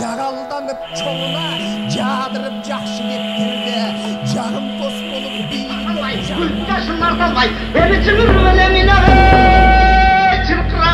Жағалданып çoğuna, жадырып жақшы кептерді. Жағым тос болып бейілді. Күлді шынар қалмай, әлі чыңыр өлемін чырқыра.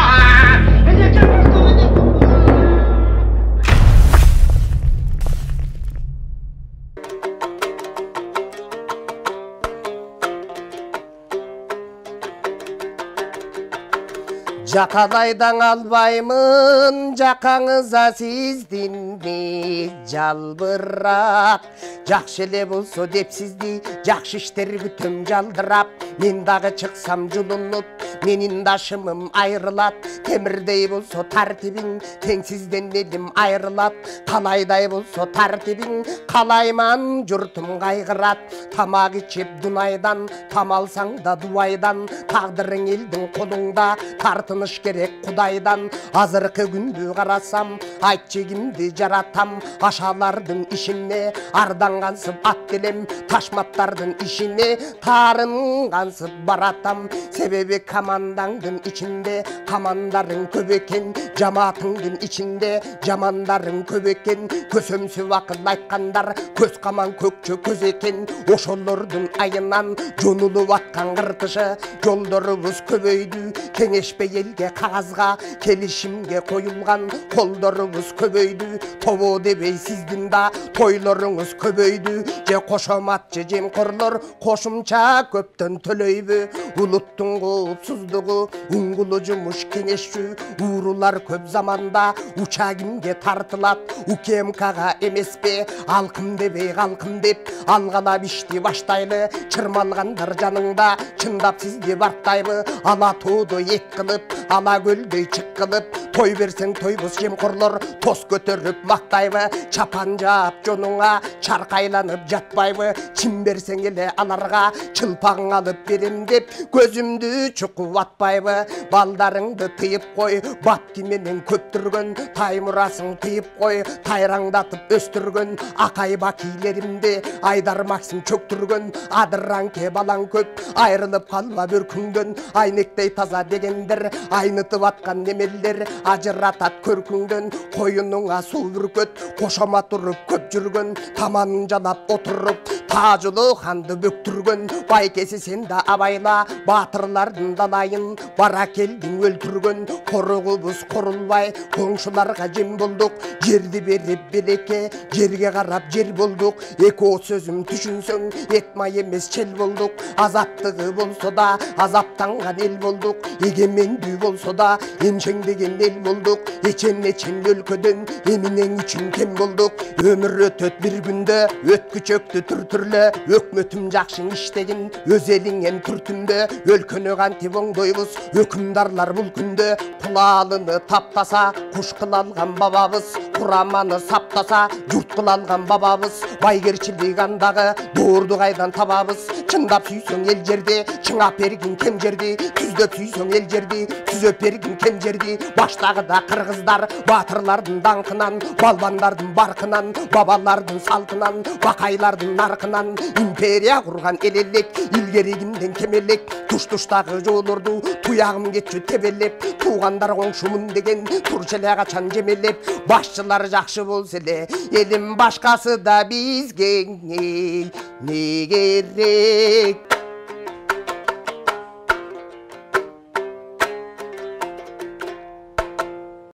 Жақалайдан албаймын, жақаңыза сіздінді жалбырақ. Жақшы еле болса деп сізді, жақшы іштер күтім жалдырап. Мен дағы шықсам жұлынып, менің дашымым айрылат. Темірдей болса тәртібің, теңсізден елім айрылат. Қалайдай болса тәртібің, қалайман жұртым қайғырат. Тамақ ішеп дұнайдан, тамалсаң да дуайдан. Тағдырың елдің қолыңда, тартыныш керек құдайдан. Азырқы күнді қарасам, айтшы кімді жаратам. Ашалардың ішіне арданғансып ат келем, ташматтардың ішіне тарынғансып баратам. Себебі командаңдың ішінде командарың көп екен, жамаатыңдың ішінде жамандарың көп екен. Көсөмсіп ақыл айтқандар көз қаман көкчө көз екен. Ошолордың айынан жонылып атқан қыртышы, жолдорыбыз көбөйдү. Кеңешпей елге қағазға келишимге қойылған қолдорыбыз көбөйдү. Тобо дебей сіздің да тойлорыңыз көбөйдү. Же қошомат же жемқорлор қошымча көптөн төлөйбү. Улуттун коопсуздугу уңгулу жумуш кеңешчү. Уурулар көп заманда учагимге тартылат. УКМКга эмеспе алкым дебей калкым деп алгалап ишти баштайлы. Чырмалгандар жаныңда чындап сизди бартайбы. Ала тууду эт кылып, ала көлдөй чык кылып. Той берсең тойбуз жемқорлор тос көтөрүп мактайбы. Чапан жаап жонуңа чаркайланып жатпайбы. Чим берсең эле аларга чылпаң алып берем деп көзүмдү чукуп атпайбы. Балдарыңды тыйып кой, бапки менен көптүргөн. Таймурасың тыйып кой, тайраңдатып өстүргөн. Акай бакилеримди Айдар Максим чөктүргөн. Адырранке балаң көп, айрылып калма бір күндөн. Айнектей таза дегендер айнытып аткан немелдер ажыратат көркүңдөн. Коюнуңа суу бүркөт, кошома туруп көп жүргөн. Таманын жалап отуруп таажылуу ханды бөктүргөн. Байкеси сен да абайла баатырлардын далайын бара келдиң өлтүргөн. Коругубуз корулбай коңшуларга жем болдук. Жерди берип береке, жерге карап жер болдук. Эко сөзүм түшүнсөң этмай эмес чел болдук. Азаттыгы болсо да азаптанган эл болдук. Эгемендүү болсо да энчеңдеген эл болдук. Эчен өлкөдөн эминең үчүн кем болдук. Өмүр өтөт бир күндө, өткүчөктү түртүрлө. Өкмөтүм жакшы иштегин, өз элиңен түртүндө. Өлкөнү кантип оңдойбуз, өкүмдарлар бул күндө. Кулаалыны таптаса, куш кыла алган бабабыз. Кураманы саптаса, журт кыла алган бабабыз. Байгерчилик андагы доорду кайдан табабыз. Чындап сүйсөң эл жерди, чыңап бергин кем жерди. Түздөп сүйсөң эл жерди, түзөп бергин кем жерди. Баштагыда кыргыздар баатырлардын даңкынан, балбандардын баркынан, бабалардын салтынан, бакайлардын наркынан империя курган эл элек. Илгеригимден кем элек, туш-туштагы жоолорду туягым кетчү тебелеп. Туугандар коңшумун деген турчу эле качан жемелеп. Башчылар жакшы болсо эле, элим башкасы да бизге не керек?